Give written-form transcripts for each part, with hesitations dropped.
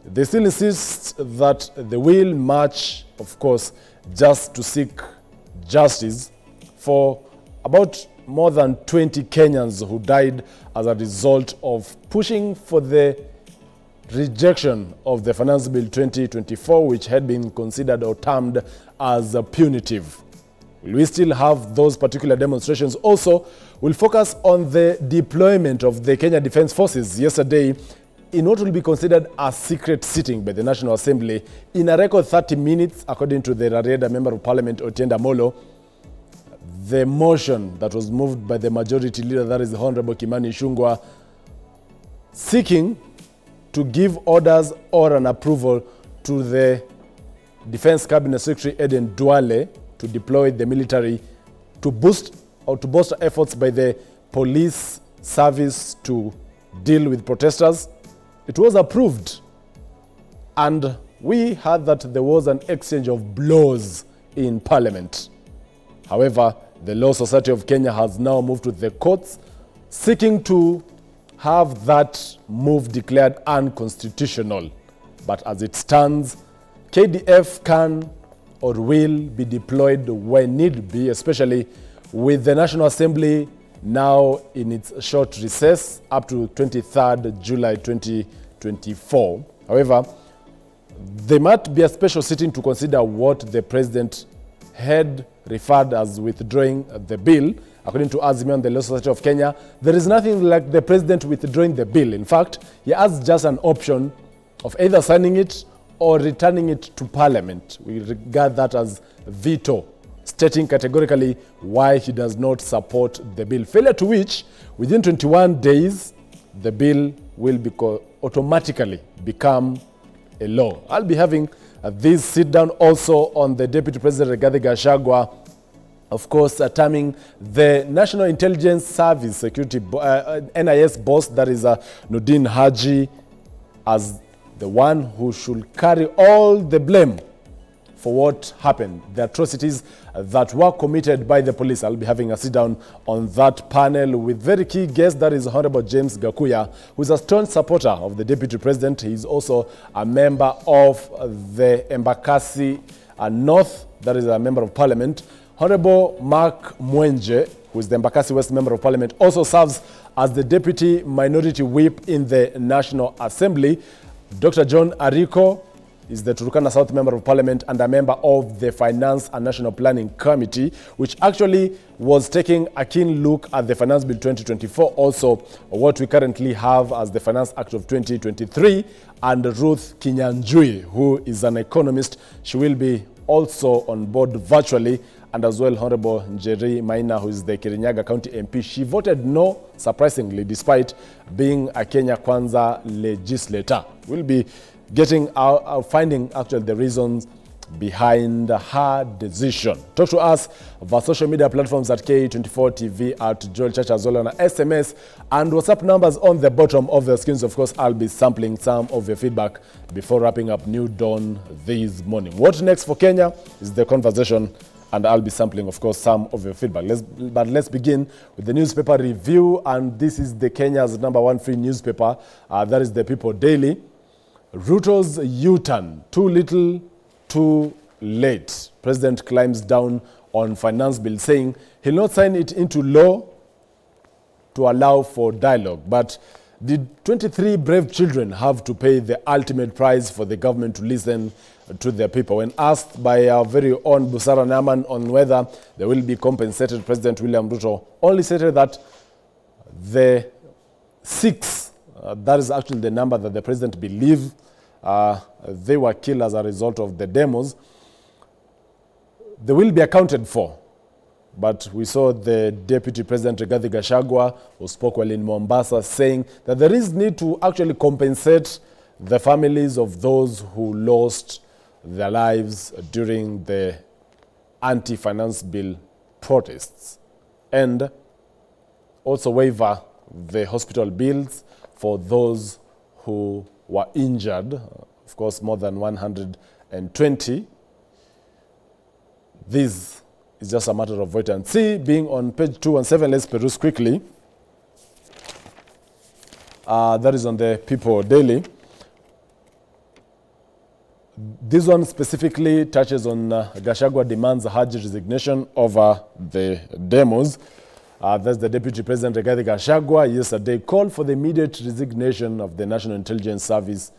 They still insist that they will march, of course, just to seek justice for about more than 20 Kenyans who died as a result of pushing for the rejection of the Finance Bill 2024, which had been considered or termed as punitive. Will we still have those particular demonstrations? Also, we'll focus on the deployment of the Kenya Defence Forces yesterday in what will be considered a secret sitting by the National Assembly in a record 30 minutes, according to the Rarieda Member of Parliament, Otienda Molo. The motion that was moved by the majority leader, that is the Honorable Kimani Ichung'wah, seeking to give orders or an approval to the Defense Cabinet Secretary Eden Duale to deploy the military to boost or to bolster efforts by the police service to deal with protesters. It was approved, and we heard that there was an exchange of blows in Parliament. However, the Law Society of Kenya has now moved to the courts, seeking to have that move declared unconstitutional. But as it stands, KDF can or will be deployed when need be, especially with the National Assembly now in its short recess up to 23rd July 2024. However, there might be a special sitting to consider what the President had referred as withdrawing the bill. According to Azimio and the Law Society of Kenya, there is nothing like the President withdrawing the bill. In fact, he has just an option of either signing it or returning it to Parliament. We regard that as veto, stating categorically why he does not support the bill. Failure to which, within 21 days, the bill will automatically become a law. I'll be having this sit down also on the Deputy President Rigathi Gachagua, of course, terming the National Intelligence Service Security NIS boss, that is Nordin Haji, as the one who should carry all the blame for what happened, the atrocities that were committed by the police. I'll be having a sit-down on that panel with very key guest, that is Honorable James Gakuya, who is a strong supporter of the Deputy President. He is also a member of the Embakasi North, that is a member of Parliament. Honorable Mark Mwenje, who is the Embakasi West Member of Parliament, also serves as the Deputy Minority Whip in the National Assembly. Dr. John Ariko is the Turkana South Member of Parliament and a member of the Finance and National Planning Committee, which actually was taking a keen look at the Finance Bill 2024, also what we currently have as the Finance Act of 2023, and Ruth Kinyanjui, who is an economist. She will be also on board virtually, and as well Honorable Njeri Maina, who is the Kirinyaga County MP. She voted no, surprisingly, despite being a Kenya Kwanza legislator. We'll be getting finding actually the reasons behind her decision. Talk to us via social media platforms at K24 TV, at Joel Church, as well on SMS and WhatsApp numbers on the bottom of the screens. Of course, I'll be sampling some of your feedback before wrapping up New Dawn this morning. What next for Kenya is the conversation, and I'll be sampling, of course, some of your feedback. Let's begin with the newspaper review, and this is the Kenya's #1 free newspaper. That is the People Daily. Ruto's U-turn, too little, too late. President climbs down on finance bill, saying he'll not sign it into law to allow for dialogue. But did 23 brave children have to pay the ultimate price for the government to listen to their people? When asked by our very own Busara Naman on whether they will be compensated, President William Ruto only stated that the 6, that is actually the number that the president believed they were killed as a result of the demos, they will be accounted for. But we saw the Deputy President Rigathi Gachagua, who spoke well in Mombasa, saying that there is need to actually compensate the families of those who lost their lives during the anti-finance bill protests, and also waiver the hospital bills for those who were injured, of course, more than 120. This is just a matter of wait and see. Being on page 217, let's peruse quickly. That is on the People Daily. This one specifically touches on Gachagua demands Haji resignation over the demos. That's the Deputy President Rigathi Gachagua yesterday called for the immediate resignation of the National Intelligence Service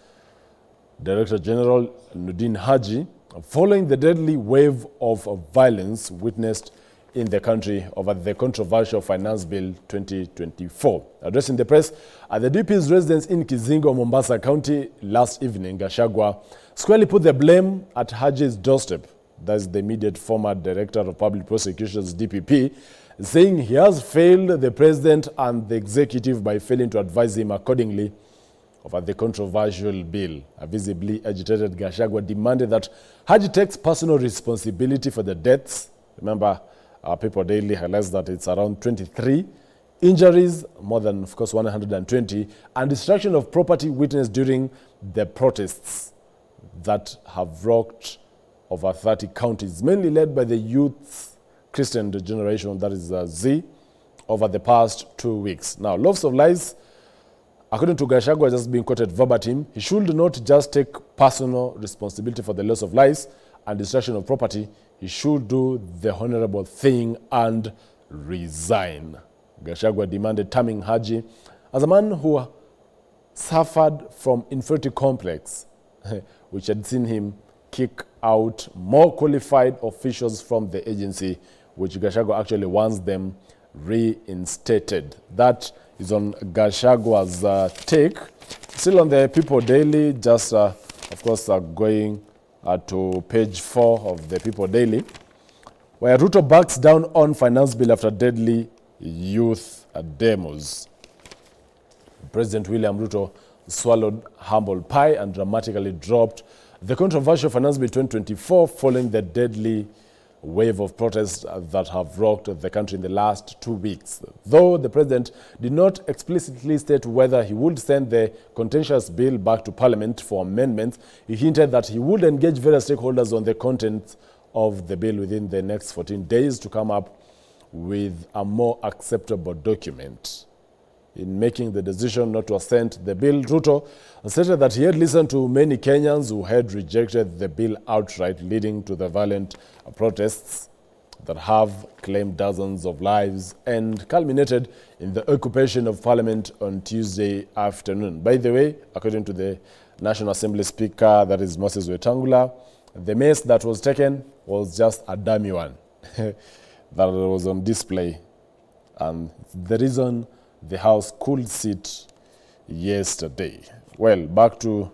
Director General Nordin Haji following the deadly wave of violence witnessed in the country over the controversial Finance Bill 2024. Addressing the press at the DP's residence in Kizingo, Mombasa County last evening, Gachagua squarely put the blame at Haji's doorstep. That's the immediate former Director of Public Prosecutions, DPP, saying he has failed the president and the executive by failing to advise him accordingly over the controversial bill. A visibly agitated Gachagua demanded that Haji takes personal responsibility for the deaths. Remember, our People Daily highlights that it's around 23 injuries, more than, of course, 120, and destruction of property witnessed during the protests that have rocked over 30 counties, mainly led by the youth Christian generation, that is Z, over the past 2 weeks. Now, lots of lies, according to Gachagua, just being quoted verbatim, he should not just take personal responsibility for the loss of lives and destruction of property. He should do the honorable thing and resign. Gachagua demanded terming Haji as a man who suffered from inferiority complex, which had seen him kick out more qualified officials from the agency, which Gachagua actually wants them reinstated. That is on Gachagua's take. Still on the People Daily, just of course going to page 4 of the People Daily, where Ruto backs down on finance bill after deadly youth demos. President William Ruto swallowed humble pie and dramatically dropped the controversial Finance Bill 2024 following the deadly wave of protests that have rocked the country in the last 2 weeks. Though the president did not explicitly state whether he would send the contentious bill back to Parliament for amendments, he hinted that he would engage various stakeholders on the content of the bill within the next 14 days to come up with a more acceptable document. In making the decision not to assent the bill, Ruto stated that he had listened to many Kenyans who had rejected the bill outright, leading to the violent protests that have claimed dozens of lives and culminated in the occupation of Parliament on Tuesday afternoon. By the way, according to the National Assembly Speaker, that is Moses Wetangula, the mace that was taken was just a dummy one that was on display. And the reason the House could sit yesterday. Well, back to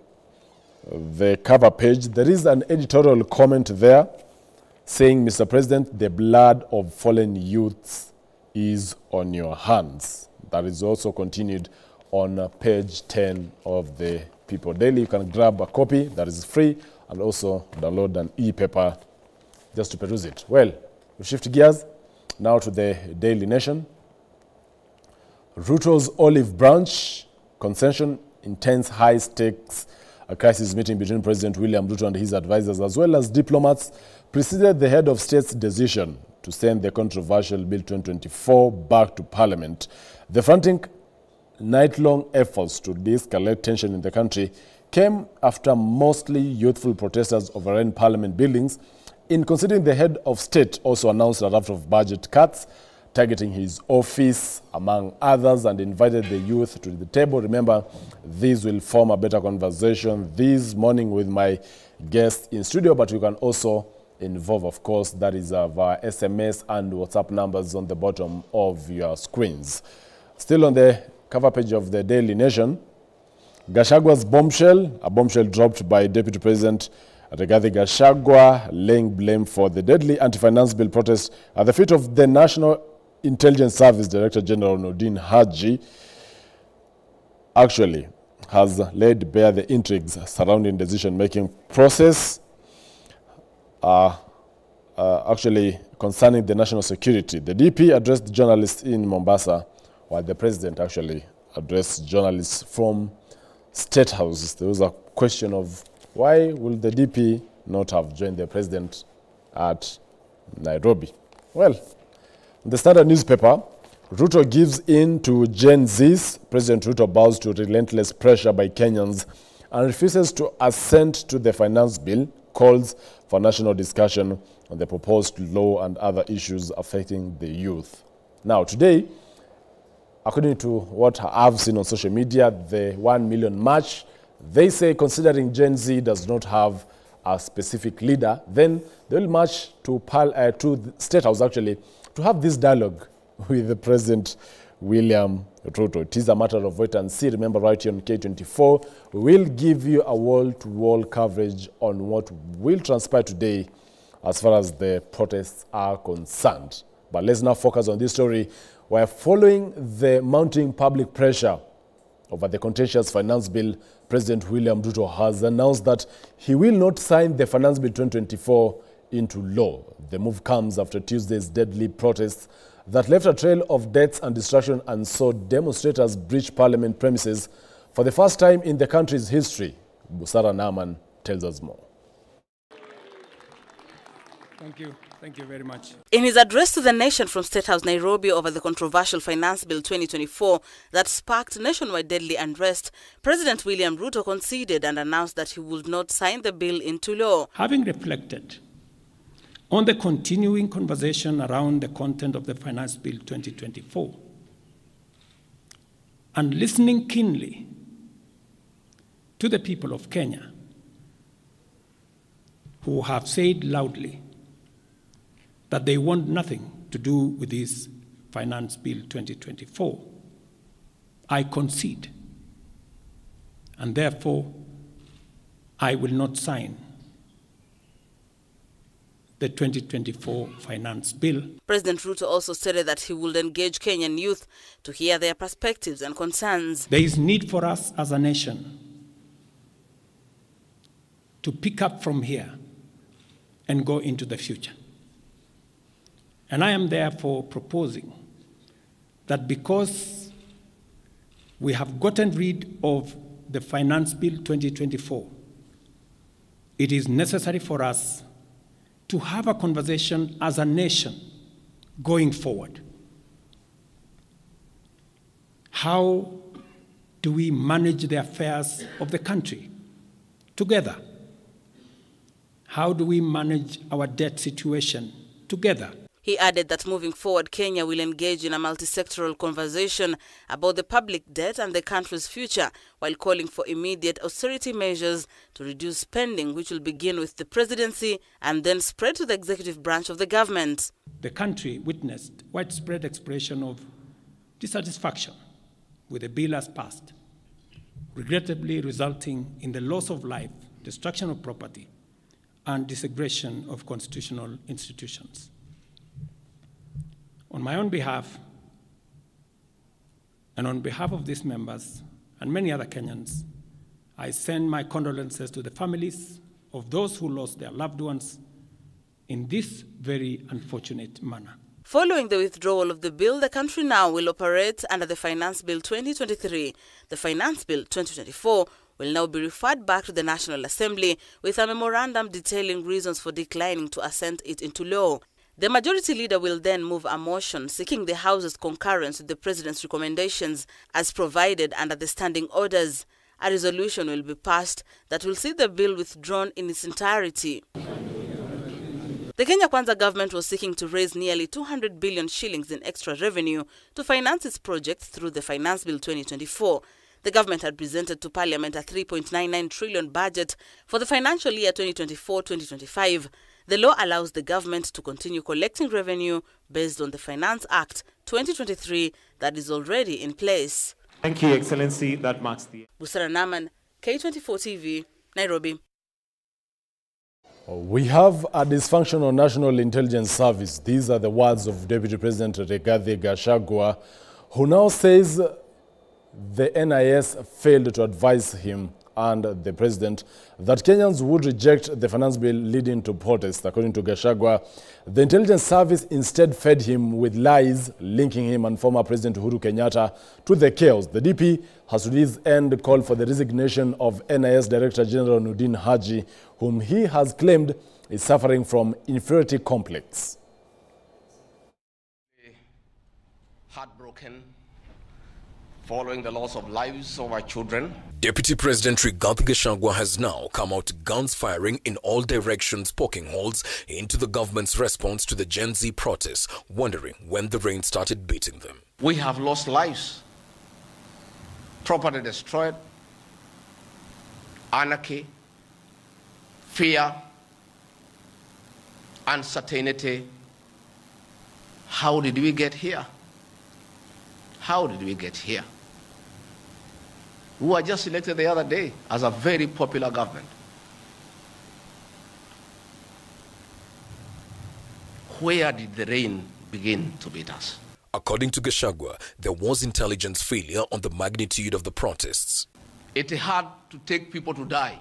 the cover page. There is an editorial comment there saying, Mr. President, the blood of fallen youths is on your hands. That is also continued on page 10 of the People Daily. You can grab a copy that is free and also download an e-paper just to peruse it. Well, we shift gears now to the Daily Nation. Ruto's olive branch concession intense high-stakes crisis meeting between President William Ruto and his advisors, as well as diplomats, preceded the head of state's decision to send the controversial Bill 2024 back to Parliament. The frantic night-long efforts to de-escalate tension in the country came after mostly youthful protesters overran Parliament buildings. In considering, the head of state also announced a raft of budget cuts targeting his office, among others, and invited the youth to the table. Remember, these will form a better conversation this morning with my guest in studio, but you can also involve, of course, that is via SMS and WhatsApp numbers on the bottom of your screens. Still on the cover page of the Daily Nation, Gachagua's bombshell, a bombshell dropped by Deputy President Rigathi Gachagua, laying blame for the deadly anti-finance bill protest at the feet of the National Intelligence Service Director General Nordin Haji, actually has laid bare the intrigues surrounding decision-making process, actually concerning the national security. The DP addressed journalists in Mombasa, while the president actually addressed journalists from State House. There was a question of why will the DP not have joined the president at Nairobi? Well, the Standard newspaper, Ruto gives in to Gen Z's. President Ruto bows to relentless pressure by Kenyans and refuses to assent to the finance bill, calls for national discussion on the proposed law and other issues affecting the youth. Now, today, according to what I've seen on social media, the 1 million march, they say considering Gen Z does not have a specific leader, then they will march to the State House, actually, to have this dialogue with the President William Ruto. It is a matter of wait and see. Remember, right here on K24, we will give you a wall-to-wall coverage on what will transpire today as far as the protests are concerned. But let's now focus on this story. We're following the mounting public pressure over the contentious finance bill. President William Ruto has announced that he will not sign the Finance Bill 2024 into law. The move comes after Tuesday's deadly protests that left a trail of deaths and destruction and saw demonstrators breach parliament premises for the first time in the country's history. Busara Naman tells us more. Thank you. Thank you very much. In his address to the nation from State House, Nairobi, over the controversial Finance Bill 2024 that sparked nationwide deadly unrest, President William Ruto conceded and announced that he would not sign the bill into law. Having reflected on the continuing conversation around the content of the Finance Bill 2024 and listening keenly to the people of Kenya who have said loudly that they want nothing to do with this Finance Bill 2024, I concede, and therefore I will not sign the 2024 Finance Bill. President Ruto also stated that he would engage Kenyan youth to hear their perspectives and concerns. There is need for us as a nation to pick up from here and go into the future. And I am therefore proposing that because we have gotten rid of the Finance Bill 2024, it is necessary for us to have a conversation as a nation going forward. How do we manage the affairs of the country together? How do we manage our debt situation together? He added that moving forward, Kenya will engage in a multi-sectoral conversation about the public debt and the country's future, while calling for immediate austerity measures to reduce spending, which will begin with the presidency and then spread to the executive branch of the government. The country witnessed widespread expression of dissatisfaction with the bill as passed, regrettably resulting in the loss of life, destruction of property, and disintegration of constitutional institutions. On my own behalf, and on behalf of these members and many other Kenyans, I send my condolences to the families of those who lost their loved ones in this very unfortunate manner. Following the withdrawal of the bill, the country now will operate under the Finance Bill 2023. The Finance Bill 2024 will now be referred back to the National Assembly with a memorandum detailing reasons for declining to assent it into law. The majority leader will then move a motion seeking the House's concurrence with the President's recommendations as provided under the standing orders. A resolution will be passed that will see the bill withdrawn in its entirety. The Kenya Kwanza government was seeking to raise nearly 200 billion shillings in extra revenue to finance its projects through the Finance Bill 2024. The government had presented to Parliament a 3.99 trillion budget for the financial year 2024-2025. The law allows the government to continue collecting revenue based on the Finance Act 2023 that is already in place. Thank you, Excellency. That marks the... Busara Naman, K24 TV, Nairobi. We have a dysfunctional National Intelligence Service. These are the words of Deputy President Rigathi Gachagua, who now says the NIS failed to advise him and the president that Kenyans would reject the finance bill leading to protests. According to Gachagua, the intelligence service instead fed him with lies linking him and former President Uhuru Kenyatta to the chaos. The DP has to this end called for the resignation of NIS Director General Nudin Haji, whom he has claimed is suffering from inferiority complex. Heartbroken following the loss of lives of our children. Deputy President Rigathi Gachagua has now come out guns firing in all directions, poking holes into the government's response to the Gen Z protests, wondering when the rain started beating them. We have lost lives, property destroyed, anarchy, fear, uncertainty. How did we get here? How did we get here? We were just elected the other day as a very popular government. Where did the rain begin to beat us? According to Gachagua, there was intelligence failure on the magnitude of the protests. It had to take people to die,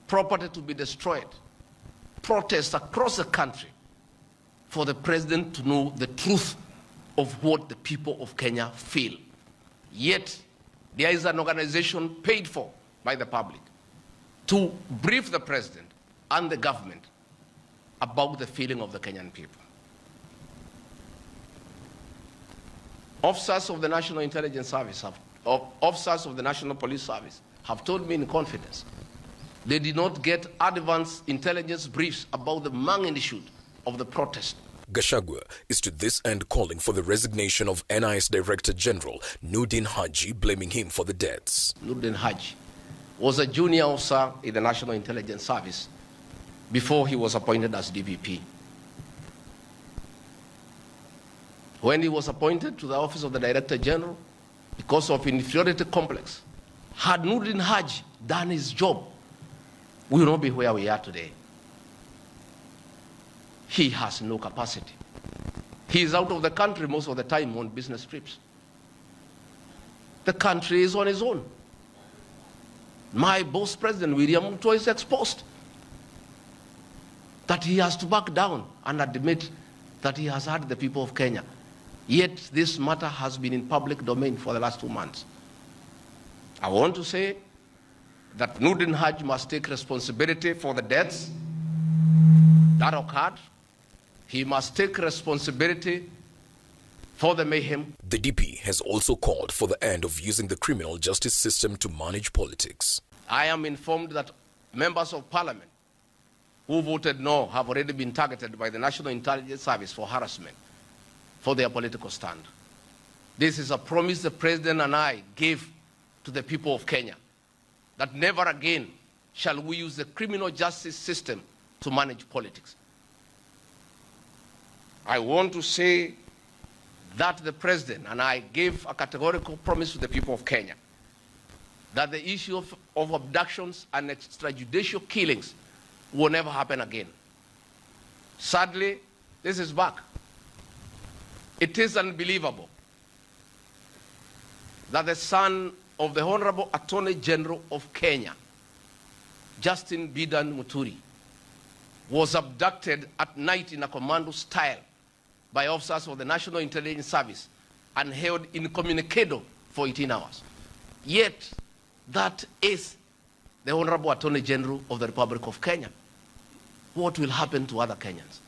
property to be destroyed, protests across the country for the president to know the truth of what the people of Kenya feel. Yet, there is an organization paid for by the public to brief the president and the government about the feeling of the Kenyan people. Officers of the National Intelligence Service, officers of the National Police Service have told me in confidence they did not get advance intelligence briefs about the magnitude of the protest. Gachagua is to this end calling for the resignation of NIS Director General Nuruddin Haji, blaming him for the deaths. Nuruddin Haji was a junior officer in the National Intelligence Service before he was appointed as DVP. When he was appointed to the office of the Director General, because of inferiority complex, had Nuruddin Haji done his job, we will not be where we are today. He has no capacity. He is out of the country most of the time on business trips. The country is on his own. My boss, President William Ruto, is exposed that he has to back down and admit that he has hurt the people of Kenya. Yet this matter has been in public domain for the last 2 months. I want to say that Nuruddin Haji must take responsibility for the deaths that occurred. He must take responsibility for the mayhem. The DP has also called for the end of using the criminal justice system to manage politics. I am informed that members of parliament who voted no have already been targeted by the National Intelligence Service for harassment for their political stand. This is a promise the president and I gave to the people of Kenya, that never again shall we use the criminal justice system to manage politics. I want to say that the president and I gave a categorical promise to the people of Kenya that the issue of abductions and extrajudicial killings will never happen again. Sadly, this is back. It is unbelievable that the son of the Honorable Attorney General of Kenya, Justin Bidan Muturi, was abducted at night in a commando style by officers of the National Intelligence Service and held incommunicado for 18 hours. Yet, that is the Honorable Attorney General of the Republic of Kenya. What will happen to other Kenyans?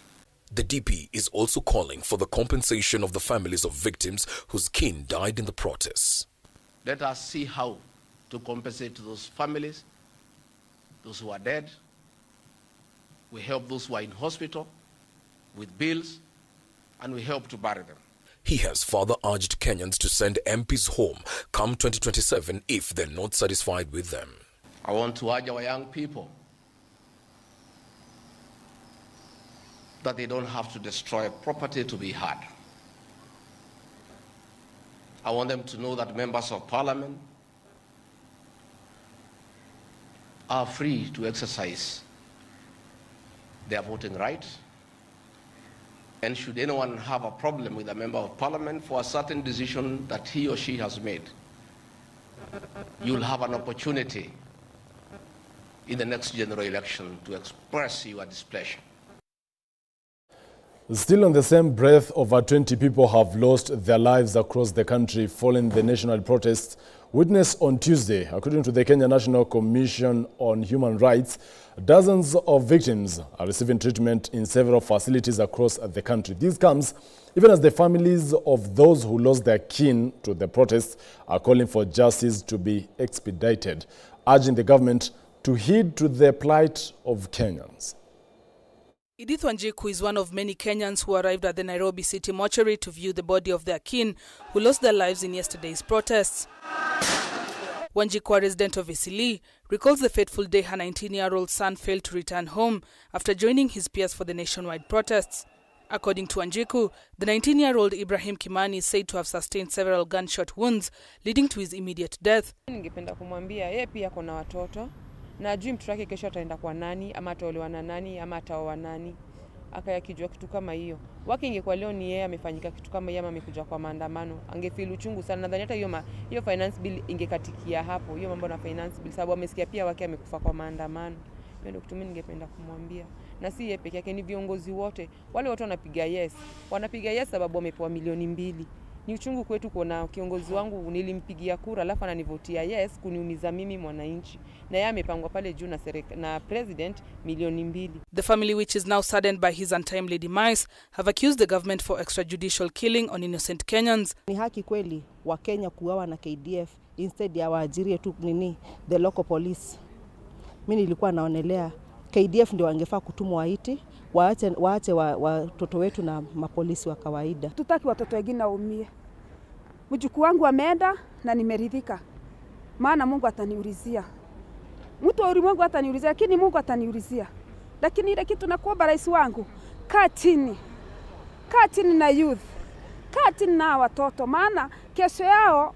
The DP is also calling for the compensation of the families of victims whose kin died in the protests. Let us see how to compensate those families, those who are dead. We help those who are in hospital with bills, and we help to bury them. He has further urged Kenyans to send MPs home come 2027 if they're not satisfied with them. I want to urge our young people that they don't have to destroy property to be heard. I want them to know that members of parliament are free to exercise their voting right. And should anyone have a problem with a member of parliament for a certain decision that he or she has made, you'll have an opportunity in the next general election to express your displeasure. Still on the same breath, over 20 people have lost their lives across the country following the national protests witnessed on Tuesday. According to the Kenya National Commission on Human Rights, dozens of victims are receiving treatment in several facilities across the country. This comes even as the families of those who lost their kin to the protests are calling for justice to be expedited, urging the government to heed to the plight of Kenyans. Edith Wanjiku is one of many Kenyans who arrived at the Nairobi City mortuary to view the body of their kin who lost their lives in yesterday's protests. Wanjiku, a resident of Isili, recalls the fateful day her 19-year-old son failed to return home after joining his peers for the nationwide protests. According to Wanjiku, the 19-year-old Ibrahim Kimani is said to have sustained several gunshot wounds, leading to his immediate death. Ningependa kumwambia yeye pia kuna watoto na ajui mtoto wake kesho ataenda kwa nani ama ataolewa na nani ama ataoa nani, akayakijua kitu kama hiyo. Wake ingekuwa leo ni yeye amefanyika kitu kama hiyo ama amekuja kwa maandamano, angefeel uchungu sana. Nadhani hata hiyo finance bill ingekatikia hapo, hiyo mambo na finance bill, sababu amesikia pia wake amekufa kwa maandamano. Hiyo ndio kitu mimi ningependa kumwambia. Na si yeye peke yake, ni viongozi wote. Wale watu wanapiga yes. Wanapiga yes sababu wamepewa milioni 2. Ni uchungu kwetu kuona kiongozi wangu nilimpigia kura alafu ananivotia yes kuniumiza mimi mwananchi. Na yeye amepangwa pale juu na president milioni 2. The family, which is now saddened by his untimely demise, have accused the government for extrajudicial killing on innocent Kenyans. Ni haki kweli wa Kenya kuuawa na KDF instead ya waajirie tu the local police. Mimi nilikuwa naonelea KDF ndio wangefaa kutumwa Haiti, waache watoto wetu na mapolisi wa kawaida. Tutaki watoto wengine waumie. Mjukuu wangu ameenda na nimeridhika. Maana Mungu ataniulizia. Mtu wa ulimwengu ataniulizia, lakini Mungu ataniulizia. Lakini ile kitu nakuomba rais wangu, kaa chini. Kaa chini na youth. Kaa chini na watoto, maana kesho yao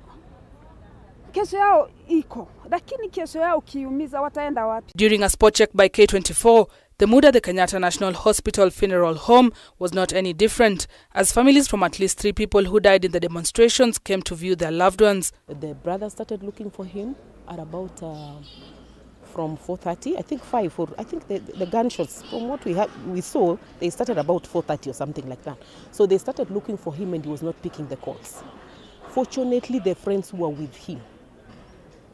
iko, lakini kesho yao kiumiza wataenda wapi? During a spot check by K24, the mood at the Kenyatta National Hospital Funeral Home was not any different, as families from at least 3 people who died in the demonstrations came to view their loved ones. The brothers started looking for him at about from 4:30, I think 5, or I think the gunshots, from what we saw, they started about 4:30 or something like that. So they started looking for him and he was not picking the calls. Fortunately, the friends who were with him,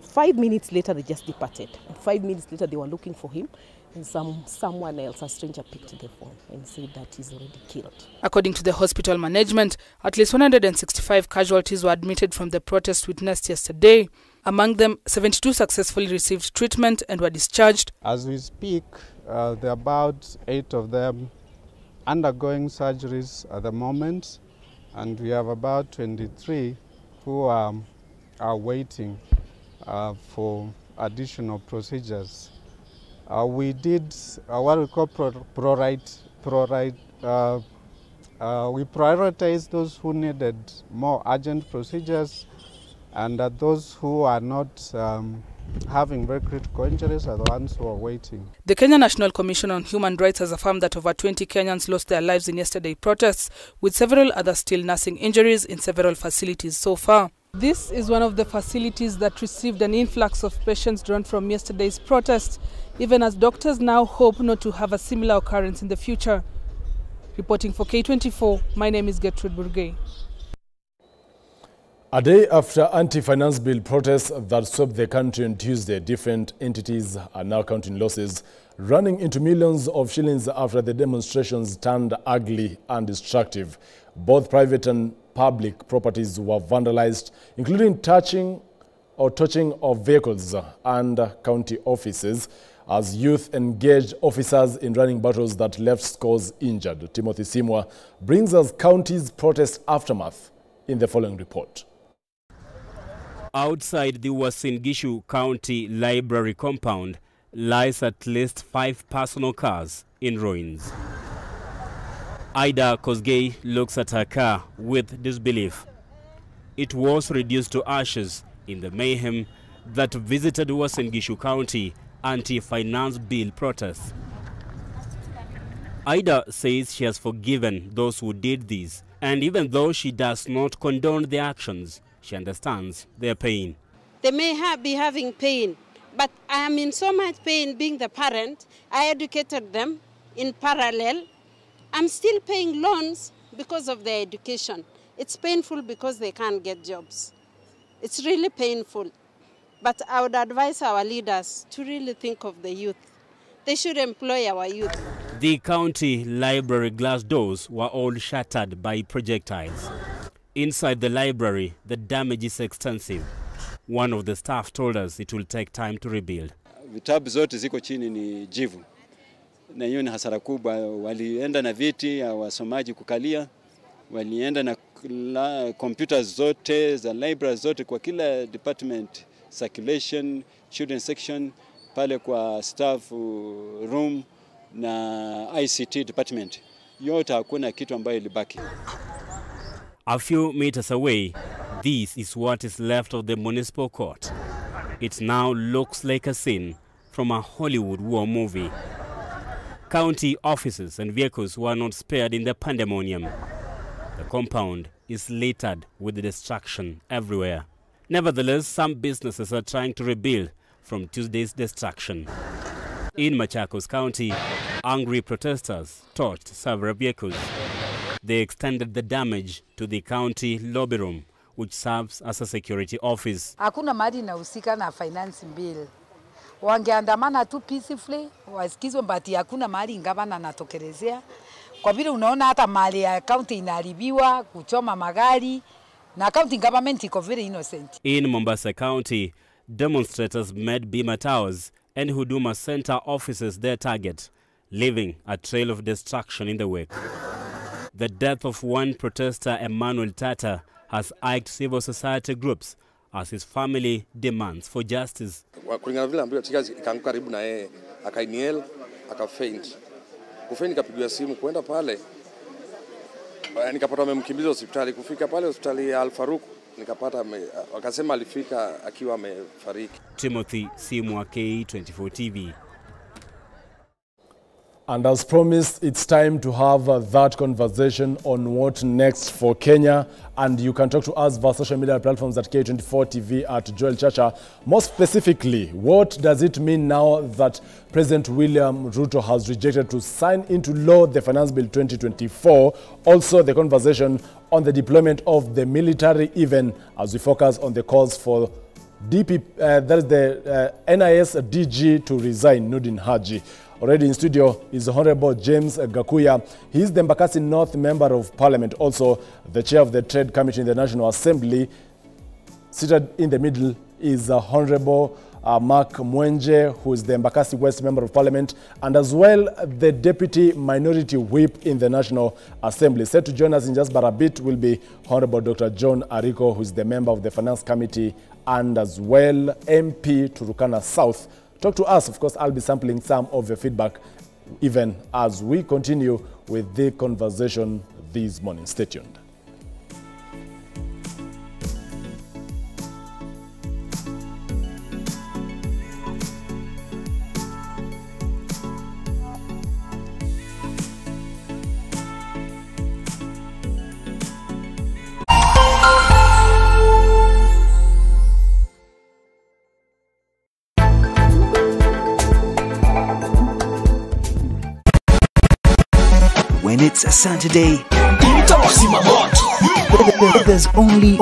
5 minutes later, they just departed. And 5 minutes later, they were looking for him, and someone else, a stranger, picked the phone and said that he's already killed. According to the hospital management, at least 165 casualties were admitted from the protest witnessed yesterday. Among them, 72 successfully received treatment and were discharged. As we speak, there are about 8 of them undergoing surgeries at the moment, and we have about 23 who are waiting for additional procedures. We did what we call we prioritized those who needed more urgent procedures, and those who are not having very critical injuries are the ones who are waiting. The Kenya National Commission on Human Rights has affirmed that over 20 Kenyans lost their lives in yesterday's protests, with several others still nursing injuries in several facilities so far. This is one of the facilities that received an influx of patients drawn from yesterday's protests, even as doctors now hope not to have a similar occurrence in the future. Reporting for K24, my name is Gertrude Burgay. A day after anti-finance bill protests that swept the country on Tuesday, different entities are now counting losses, running into millions of shillings after the demonstrations turned ugly and destructive. Both private and public properties were vandalized, including touching of vehicles and county offices, as youth engaged officers in running battles that left scores injured. Timothy Simwa brings us county's protest aftermath in the following report. Outside the Uasin Gishu County Library compound lies at least 5 personal cars in ruins. Ida Kosgei looks at her car with disbelief. It was reduced to ashes in the mayhem that visited Uasin Gishu County anti-finance bill protests. Ida says she has forgiven those who did this, and even though she does not condone their actions, she understands their pain. They may be having pain, but I am in so much pain being the parent. I educated them in parallel I'm still paying loans because of their education. It's painful because they can't get jobs. It's really painful. But I would advise our leaders to really think of the youth. They should employ our youth. The county library glass doors were all shattered by projectiles. Inside the library, the damage is extensive. One of the staff told us it will take time to rebuild. Vitabu zote ziko chini ni jivu. Na hiyo ni hasara kubwa. Walienda na viti wasomaji kukalia. Walienda na computers zote za library zote kwa kila department, circulation, children section, pale kwa staff room na ICT department. Yote hakuna kitu ambayo ilibaki. A few meters away, this is what is left of the municipal court. It now looks like a scene from a Hollywood war movie. County offices and vehicles were not spared in the pandemonium. The compound is littered with destruction everywhere. Nevertheless, some businesses are trying to rebuild from Tuesday's destruction. In Machakos County, angry protesters torched several vehicles. They extended the damage to the county lobby room, which serves as a security office. Hakuna mahali inahusika na finance bill. Wangeandamana tu peacefully, wasikizwe, but hakuna mahali ngavana anatokelezea. Kwa vile unaona hata mali ya county inaharibiwa, kuchoma magari, na county government iko very innocent. In Mombasa County, demonstrators made Bima Towers and Huduma Center offices their target, leaving a trail of destruction in the wake. The death of one protester, Emmanuel Tata, has irked civil society groups as his family demands for justice. Kulingana vile ambayo ikaanguka karibu na yeye, akainiel, akafaint. Kufaint nikapigiwa simu kwenda pale. Nikapata wamemkimbiza hospitali. Kufika pale hospitali ya Al-Faruq, nikapata wakasema alifika akiwa amefariki. Timothy Simwa, K24 TV. And as promised, it's time to have that conversation on what next for Kenya. And you can talk to us via social media platforms at K24 TV, at Joel Chacha. More specifically, what does it mean now that President William Ruto has rejected to sign into law the Finance Bill 2024? Also, the conversation on the deployment of the military, even as we focus on the calls for that is the NIS DG to resign, Nudin Haji. Already in studio is Honorable James Gakuya. He is the Embakasi North Member of Parliament, also the Chair of the Trade Committee in the National Assembly. Seated in the middle is Honorable Mark Mwenje, who is the Embakasi West Member of Parliament, and as well the Deputy Minority Whip in the National Assembly. Set to join us in just but a bit will be Honorable Dr. John Ariko, who is the Member of the Finance Committee and as well MP Turkana South. Talk to us. Of course, I'll be sampling some of your feedback even as we continue with the conversation this morning. Stay tuned. When it's a Saturday, there's only